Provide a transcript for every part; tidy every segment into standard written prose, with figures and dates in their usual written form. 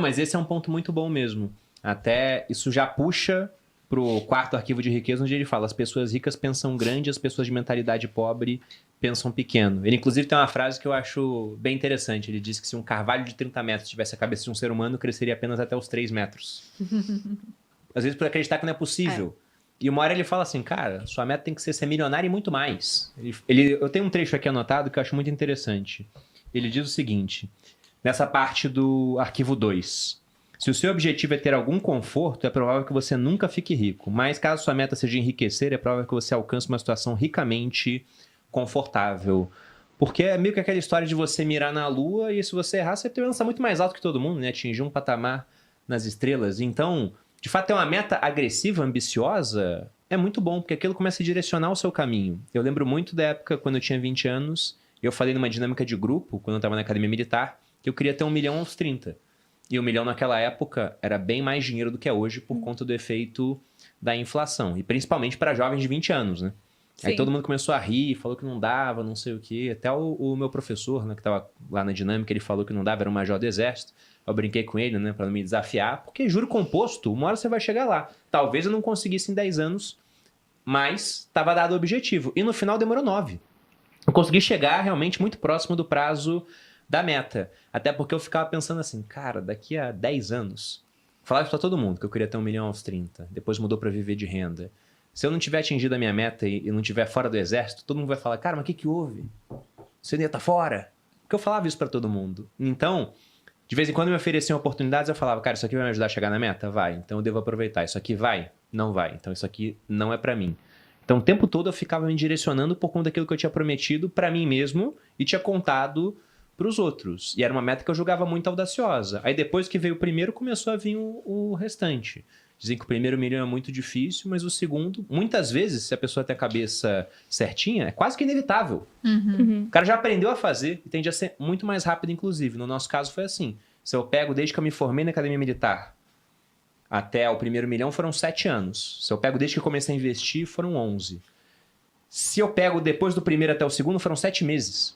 Mas esse é um ponto muito bom mesmo. Até isso já puxa pro quarto arquivo de riqueza, onde ele fala: as pessoas ricas pensam grande, as pessoas de mentalidade pobre pensam pequeno. Ele, inclusive, tem uma frase que eu acho bem interessante. Ele diz que se um carvalho de 30 metros tivesse a cabeça de um ser humano, cresceria apenas até os 3 metros. Às vezes por acreditar que não é possível. E uma hora ele fala assim: cara, sua meta tem que ser milionário e muito mais. Eu tenho um trecho aqui anotado que eu acho muito interessante. Ele diz o seguinte, nessa parte do arquivo 2. Se o seu objetivo é ter algum conforto, é provável que você nunca fique rico. Mas caso sua meta seja enriquecer, é provável que você alcance uma situação ricamente confortável. Porque é meio que aquela história de você mirar na lua e se você errar, você tem que lançar muito mais alto que todo mundo, né? Atingir um patamar nas estrelas. Então, de fato, ter uma meta agressiva, ambiciosa, é muito bom, porque aquilo começa a direcionar o seu caminho. Eu lembro muito da época, quando eu tinha 20 anos, eu falei numa dinâmica de grupo, quando eu estava na academia militar, que eu queria ter 1 milhão aos 30. E 1 milhão naquela época era bem mais dinheiro do que é hoje por conta do efeito da inflação. E principalmente para jovens de 20 anos, né? Sim. Aí todo mundo começou a rir, falou que não dava, não sei o quê. Até o meu professor, né, que estava lá na dinâmica, ele falou que não dava, era um major do exército. Eu brinquei com ele, né, para não me desafiar, porque juro composto, uma hora você vai chegar lá. Talvez eu não conseguisse em 10 anos, mas estava dado o objetivo. E no final demorou 9. Eu consegui chegar realmente muito próximo do prazo da meta. Até porque eu ficava pensando assim, cara, daqui a 10 anos... Falava pra todo mundo que eu queria ter 1 milhão aos 30. Depois mudou para viver de renda. Se eu não tiver atingido a minha meta e não tiver fora do exército, todo mundo vai falar, cara, mas o que houve? Você ainda tá fora? Porque eu falava isso para todo mundo. Então, de vez em quando me ofereciam oportunidades, eu falava, cara, isso aqui vai me ajudar a chegar na meta? Vai. Então eu devo aproveitar. Isso aqui vai? Não vai. Então isso aqui não é para mim. Então o tempo todo eu ficava me direcionando por conta daquilo que eu tinha prometido para mim mesmo e tinha contado para os outros. E era uma meta que eu julgava muito audaciosa. Aí depois que veio o primeiro, começou a vir o restante. Dizem que o primeiro milhão é muito difícil, mas o segundo, muitas vezes, se a pessoa tem a cabeça certinha, é quase que inevitável. O cara já aprendeu a fazer e tende a ser muito mais rápido, inclusive. No nosso caso foi assim. Se eu pego desde que eu me formei na academia militar até o primeiro milhão, foram 7 anos. Se eu pego desde que eu comecei a investir, foram 11. Se eu pego depois do primeiro até o segundo, foram 7 meses.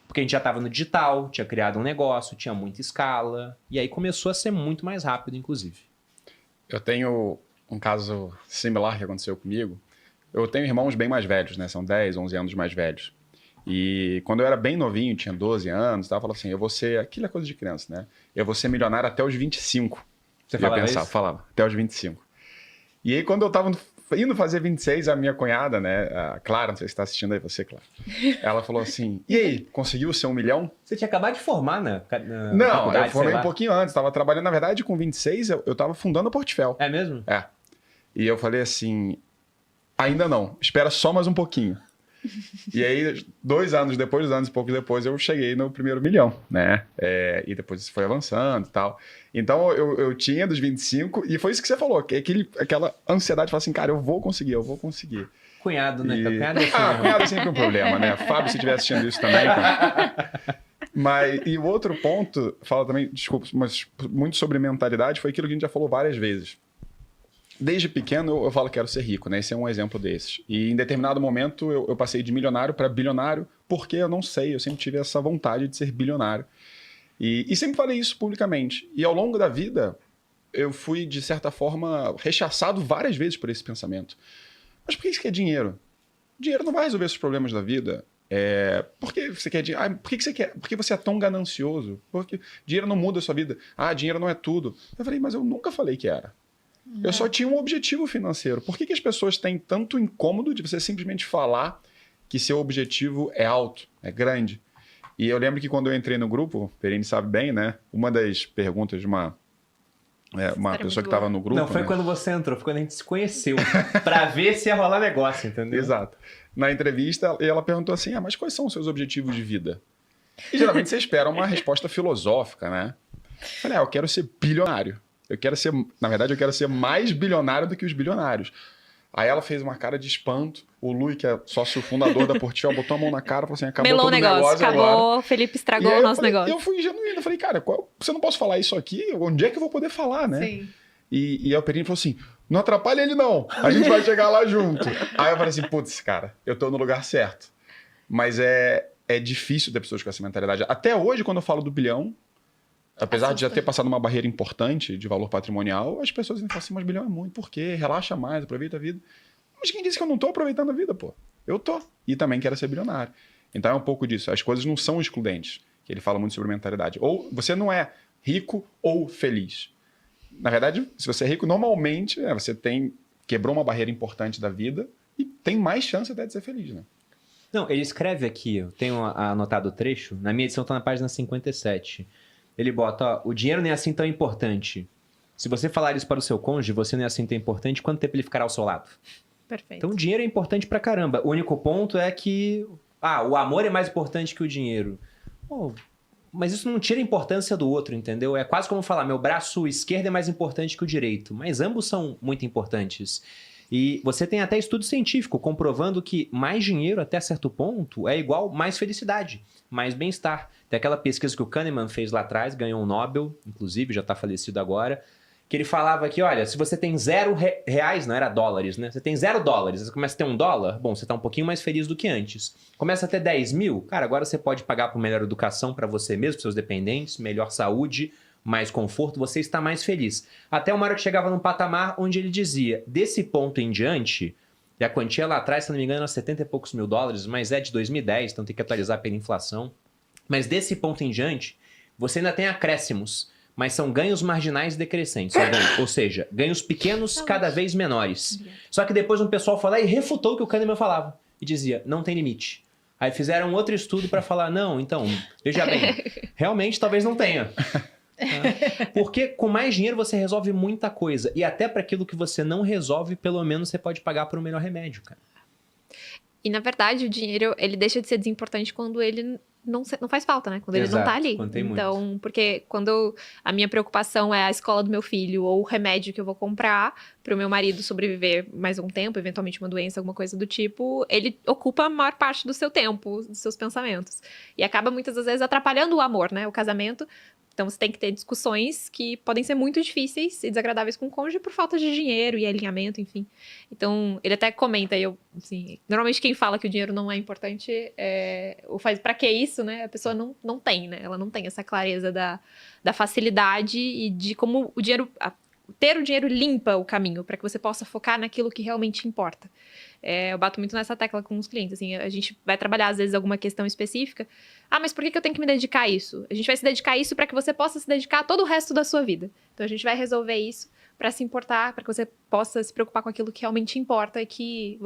Porque a gente já estava no digital, tinha criado um negócio, tinha muita escala. E aí começou a ser muito mais rápido, inclusive. Eu tenho um caso similar que aconteceu comigo. Eu tenho irmãos bem mais velhos, né? São 10, 11 anos mais velhos. E quando eu era bem novinho, tinha 12 anos, eu falava assim, eu vou ser... Aquilo é coisa de criança, né? Eu vou ser milionário até os 25. Você falava isso? Falava, até os 25. E aí, quando eu tava indo fazer 26, a minha cunhada, né? A Clara, não sei se tá assistindo aí, você, Clara. Ela falou assim, e aí, conseguiu o seu 1 milhão? Você tinha acabado de formar, né? Não, eu formei um pouquinho antes. Tava trabalhando, na verdade, com 26, eu tava fundando a Portfel. É mesmo? É. E eu falei assim, ainda não, espera só mais um pouquinho. E aí, 2 anos depois, 2 anos e pouco depois, eu cheguei no primeiro milhão, né? E depois isso foi avançando e tal. Então, eu tinha dos 25, e foi isso que você falou, que aquela ansiedade de falar assim, cara, eu vou conseguir. Cunhado, né? Cunhado é sempre um problema, né? Fábio, se estiver assistindo isso também. Mas, e o outro ponto, fala também, desculpa, mas muito sobre mentalidade, foi aquilo que a gente já falou várias vezes. Desde pequeno eu falo que quero ser rico, né? Esse é um exemplo desses. E em determinado momento eu passei de milionário para bilionário, porque eu não sei, eu sempre tive essa vontade de ser bilionário. E sempre falei isso publicamente. E ao longo da vida, eu fui, de certa forma, rechaçado várias vezes por esse pensamento. Mas por que isso quer dinheiro? Dinheiro não vai resolver os problemas da vida. Por que você quer dinheiro? Por que você quer? Por que você é tão ganancioso? Porque dinheiro não muda a sua vida. Dinheiro não é tudo. Eu falei, mas eu nunca falei que era. Eu só tinha um objetivo financeiro. Por que as pessoas têm tanto incômodo de você simplesmente falar que seu objetivo é alto, é grande? E eu lembro que quando eu entrei no grupo, o Perini sabe bem, né? Uma das perguntas de uma pessoa que estava no grupo... Não, foi, né? Quando você entrou, foi quando a gente se conheceu. Para ver se ia rolar negócio, entendeu? Exato. Na entrevista, ela perguntou assim, mas quais são os seus objetivos de vida? E geralmente você espera uma resposta filosófica, né? Eu falei, eu quero ser bilionário. Na verdade, eu quero ser mais bilionário do que os bilionários. Aí ela fez uma cara de espanto. O Lui, que é sócio fundador da Portfel, botou a mão na cara e falou assim, acabou todo o negócio acabou, agora. Felipe estragou o nosso negócio. Eu fui genuíno, eu falei, cara, você não posso falar isso aqui? Onde é que eu vou poder falar, né? Sim. E aí o Perini falou assim, não atrapalha ele não, a gente vai chegar lá junto. Aí eu falei assim, putz, cara, eu tô no lugar certo. Mas é difícil ter pessoas com essa mentalidade. Até hoje, quando eu falo do bilhão, Apesar de já ter passado uma barreira importante de valor patrimonial, as pessoas ainda falam assim, mas bilhão é muito, por quê? Relaxa mais, aproveita a vida. Mas quem disse que eu não tô aproveitando a vida, pô? Eu tô. E também quero ser bilionário. Então é um pouco disso. As coisas não são excludentes. Que ele fala muito sobre mentalidade. Ou você não é rico ou feliz. Na verdade, se você é rico, normalmente você quebrou uma barreira importante da vida e tem mais chance até de ser feliz, né? Não, ele escreve aqui, eu tenho anotado o trecho, na minha edição tá na página 57. Ele bota, ó, o dinheiro nem é assim tão importante. Se você falar isso para o seu cônjuge, você não é assim tão importante, quanto tempo ele ficará ao seu lado? Perfeito. Então o dinheiro é importante pra caramba. O único ponto é que, o amor é mais importante que o dinheiro. Pô, mas isso não tira a importância do outro, entendeu? É quase como falar, meu braço esquerdo é mais importante que o direito. Mas ambos são muito importantes. E você tem até estudo científico comprovando que mais dinheiro, até certo ponto, é igual mais felicidade, mais bem-estar. Tem aquela pesquisa que o Kahneman fez lá atrás, ganhou um Nobel, inclusive, já está falecido agora, que ele falava que, olha, se você tem R$0, não era dólares, né? Você tem $0, você começa a ter $1, bom, você está um pouquinho mais feliz do que antes. Começa a ter 10 mil, cara, agora você pode pagar por melhor educação para você mesmo, para seus dependentes, melhor saúde, mais conforto, você está mais feliz. Até uma hora que chegava num patamar onde ele dizia, desse ponto em diante, e a quantia lá atrás, se não me engano, era 70 e poucos mil dólares, mas é de 2010, então tem que atualizar pela inflação. Mas desse ponto em diante, você ainda tem acréscimos, mas são ganhos marginais decrescentes, ou seja, ganhos pequenos cada vez menores. Só que depois um pessoal foi lá e refutou o que o Kahneman falava, e dizia, não tem limite. Aí fizeram outro estudo para falar, não, então, veja bem, realmente talvez não tenha. Porque com mais dinheiro você resolve muita coisa. E até para aquilo que você não resolve, pelo menos você pode pagar por um melhor remédio, cara. E na verdade o dinheiro, ele deixa de ser desimportante quando ele não faz falta, né? Quando ele não tá ali. Quando tem então, muito. Porque quando a minha preocupação é a escola do meu filho ou o remédio que eu vou comprar pro meu marido sobreviver mais um tempo, eventualmente uma doença, alguma coisa do tipo, ele ocupa a maior parte do seu tempo, dos seus pensamentos. E acaba muitas das vezes atrapalhando o amor, né? O casamento. Então, você tem que ter discussões que podem ser muito difíceis e desagradáveis com o cônjuge por falta de dinheiro e alinhamento, enfim. Então, ele até comenta, assim, normalmente quem fala que o dinheiro não é importante, ou faz pra que isso, né? A pessoa não tem, né? Ela não tem essa clareza da facilidade e de como o dinheiro... Ter o dinheiro limpa o caminho para que você possa focar naquilo que realmente importa. Eu bato muito nessa tecla com os clientes. Assim, a gente vai trabalhar, às vezes, alguma questão específica. Mas por que eu tenho que me dedicar a isso? A gente vai se dedicar a isso para que você possa se dedicar a todo o resto da sua vida. Então, a gente vai resolver isso para se importar, para que você possa se preocupar com aquilo que realmente importa e que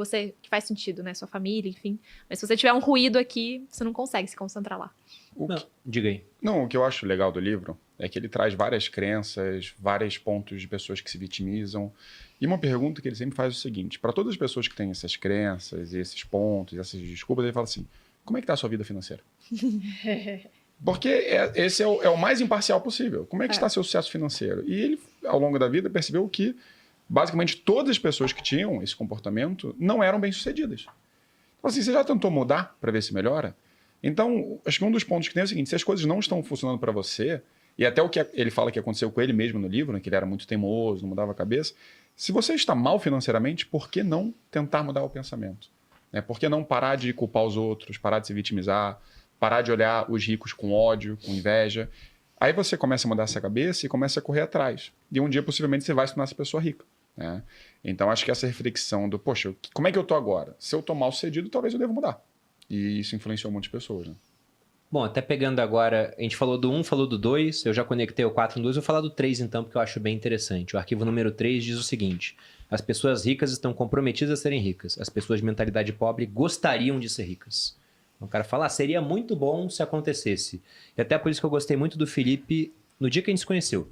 faz sentido, né? Sua família, enfim. Mas se você tiver um ruído aqui, você não consegue se concentrar lá. Diga aí. Não, o que eu acho legal do livro é que ele traz várias crenças, vários pontos de pessoas que se vitimizam. E uma pergunta que ele sempre faz é o seguinte, para todas as pessoas que têm essas crenças, esses pontos, essas desculpas, ele fala assim, como é que está a sua vida financeira? Porque esse é o mais imparcial possível. Como é que está seu sucesso financeiro? E ele, ao longo da vida, percebeu que, basicamente, todas as pessoas que tinham esse comportamento não eram bem-sucedidas. Então, assim, você já tentou mudar para ver se melhora? Então, acho que um dos pontos que tem é o seguinte, se as coisas não estão funcionando para você, e até o que ele fala que aconteceu com ele mesmo no livro, né, que ele era muito teimoso, não mudava a cabeça, se você está mal financeiramente, por que não tentar mudar o pensamento? Por que não parar de culpar os outros, parar de se vitimizar, parar de olhar os ricos com ódio, com inveja? Aí você começa a mudar essa cabeça e começa a correr atrás. E um dia, possivelmente, você vai se tornar essa pessoa rica. Né? Então, acho que essa reflexão do, poxa, como é que eu estou agora? Se eu estou mal sucedido, talvez eu deva mudar. E isso influenciou muitas pessoas, né? Bom, até pegando agora, a gente falou do 1, falou do 2, eu já conectei o 4 no 2, eu vou falar do 3 então, porque eu acho bem interessante. O arquivo número 3 diz o seguinte, as pessoas ricas estão comprometidas a serem ricas, as pessoas de mentalidade pobre gostariam de ser ricas. Então, o cara fala, seria muito bom se acontecesse. E até por isso que eu gostei muito do Felipe no dia que a gente se conheceu.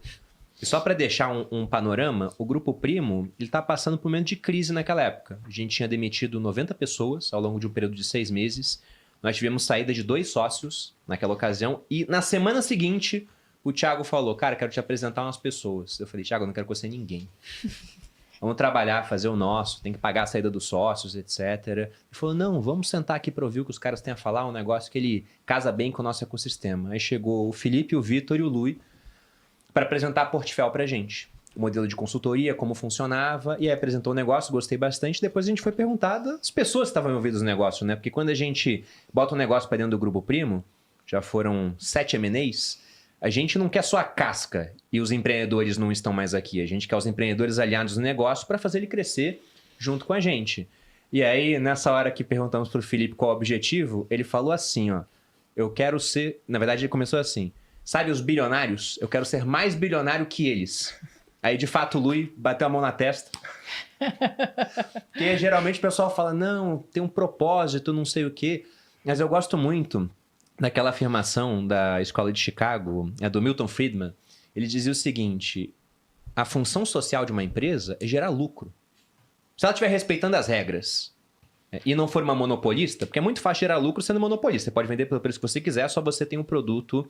E só para deixar um panorama, o Grupo Primo, ele tá passando por um momento de crise naquela época. A gente tinha demitido 90 pessoas ao longo de um período de 6 meses. Nós tivemos saída de 2 sócios naquela ocasião. E na semana seguinte, o Thiago falou, cara, quero te apresentar umas pessoas. Eu falei, Thiago, eu não quero conhecer ninguém. Vamos trabalhar, fazer o nosso, tem que pagar a saída dos sócios, etc. Ele falou, não, vamos sentar aqui para ouvir o que os caras têm a falar, um negócio que ele casa bem com o nosso ecossistema. Aí chegou o Felipe, o Vitor e o Lui para apresentar a Portfel pra gente. O modelo de consultoria, como funcionava, e aí apresentou o negócio, gostei bastante. Depois a gente foi perguntar das pessoas que estavam envolvidas no negócio, né? Porque quando a gente bota um negócio para dentro do Grupo Primo, já foram 7 M&As, A gente não quer só a casca e os empreendedores não estão mais aqui. A gente quer os empreendedores aliados no negócio para fazer ele crescer junto com a gente. E aí, nessa hora que perguntamos pro Felipe qual é o objetivo, ele falou assim, ó. Eu quero ser... Na verdade, ele começou assim. Sabe os bilionários? Eu quero ser mais bilionário que eles. Aí, de fato, o Lui bateu a mão na testa. Porque geralmente o pessoal fala, não, tem um propósito, não sei o quê. Mas eu gosto muito daquela afirmação da Escola de Chicago, do Milton Friedman. Ele dizia o seguinte, a função social de uma empresa é gerar lucro. Se ela estiver respeitando as regras e não for uma monopolista, porque é muito fácil gerar lucro sendo monopolista. Você pode vender pelo preço que você quiser, só você tem um produto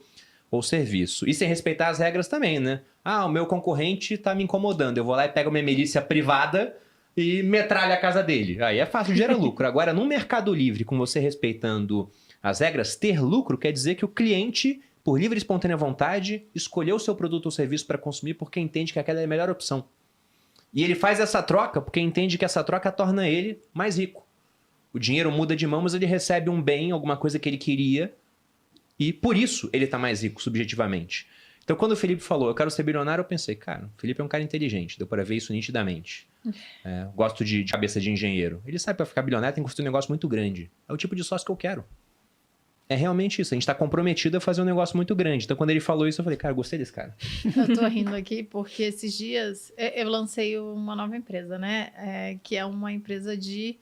ou serviço. E sem respeitar as regras também, né? Ah, o meu concorrente tá me incomodando. Eu vou lá e pego minha milícia privada e metralho a casa dele. Aí é fácil gerar lucro. Agora, no Mercado Livre, com você respeitando as regras, ter lucro quer dizer que o cliente, por livre e espontânea vontade, escolheu o seu produto ou serviço para consumir porque entende que aquela é a melhor opção. E ele faz essa troca porque entende que essa troca torna ele mais rico. O dinheiro muda de mão, mas ele recebe um bem, alguma coisa que ele queria, e por isso ele está mais rico, subjetivamente. Então, quando o Felipe falou, eu quero ser bilionário, eu pensei, cara, o Felipe é um cara inteligente, deu para ver isso nitidamente. Gosto de cabeça de engenheiro. Ele sabe, para ficar bilionário tem que construir um negócio muito grande. É o tipo de sócio que eu quero. É realmente isso, a gente está comprometido a fazer um negócio muito grande. Então, quando ele falou isso, eu falei, cara, eu gostei desse cara. Eu tô rindo aqui porque esses dias eu lancei uma nova empresa, né? Que é uma empresa de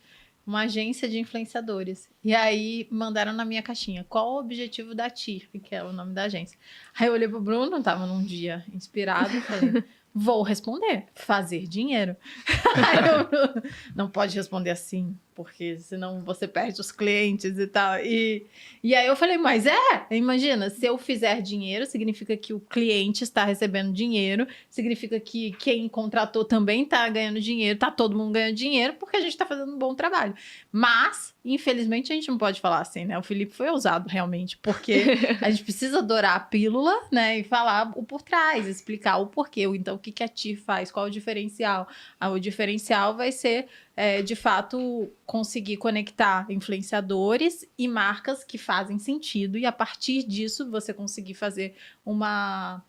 uma agência de influenciadores. E aí mandaram na minha caixinha, qual o objetivo da TIRF, que é o nome da agência. Aí eu olhei pro Bruno, tava num dia inspirado, e falei, vou responder, fazer dinheiro. Aí eu, não pode responder assim, porque senão você perde os clientes e tal. E aí eu falei, mas imagina, se eu fizer dinheiro, significa que o cliente está recebendo dinheiro, significa que quem contratou também está ganhando dinheiro, tá todo mundo ganhando dinheiro, porque a gente está fazendo um bom trabalho. Mas, infelizmente, a gente não pode falar assim, né? O Felipe foi ousado, realmente, porque a gente precisa adorar a pílula, né? E falar o por trás, explicar o porquê. Então, o que a TIR faz, qual o diferencial? O diferencial vai ser, de fato, conseguir conectar influenciadores e marcas que fazem sentido e, a partir disso, você conseguir fazer uma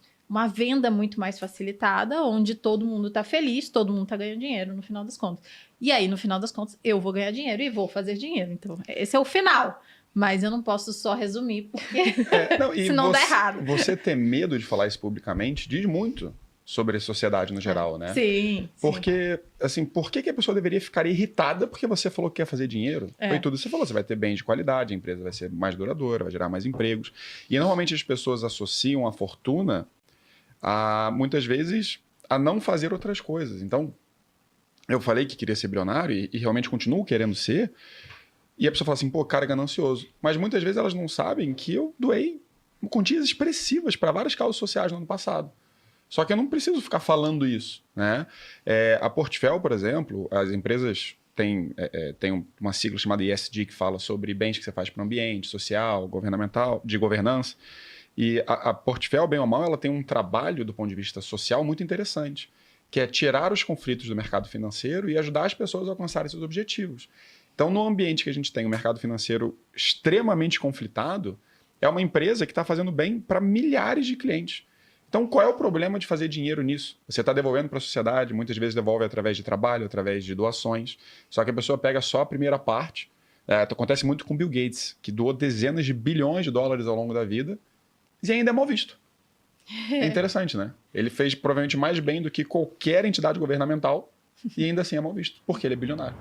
venda muito mais facilitada, onde todo mundo está feliz, todo mundo está ganhando dinheiro, no final das contas. E aí, no final das contas, eu vou ganhar dinheiro e vou fazer dinheiro. Então, esse é o final. Mas eu não posso só resumir, porque senão dá errado. Você ter medo de falar isso publicamente diz muito sobre a sociedade no geral, né? Sim. Porque, assim, por que a pessoa deveria ficar irritada porque você falou que quer fazer dinheiro? Foi tudo que você falou, você vai ter bens de qualidade, a empresa vai ser mais duradoura, vai gerar mais empregos. E normalmente as pessoas associam a fortuna muitas vezes, a não fazer outras coisas. Então, eu falei que queria ser bilionário e realmente continuo querendo ser, e a pessoa fala assim, pô, cara ganancioso. Mas muitas vezes elas não sabem que eu doei quantias expressivas para várias causas sociais no ano passado. Só que eu não preciso ficar falando isso, né? A Portfel, por exemplo, as empresas têm uma sigla chamada ESG que fala sobre bens que você faz para o ambiente, social, governamental, de governança. E a Portfel, bem ou mal, ela tem um trabalho do ponto de vista social muito interessante, que é tirar os conflitos do mercado financeiro e ajudar as pessoas a alcançarem seus objetivos. Então, no ambiente que a gente tem um mercado financeiro extremamente conflitado, é uma empresa que está fazendo bem para milhares de clientes. Então, qual é o problema de fazer dinheiro nisso? Você está devolvendo para a sociedade, muitas vezes devolve através de trabalho, através de doações, só que a pessoa pega só a primeira parte. Acontece muito com Bill Gates, que doou dezenas de bilhões de dólares ao longo da vida, e ainda é mal visto. É interessante, né? Ele fez provavelmente mais bem do que qualquer entidade governamental e ainda assim é mal visto, porque ele é bilionário.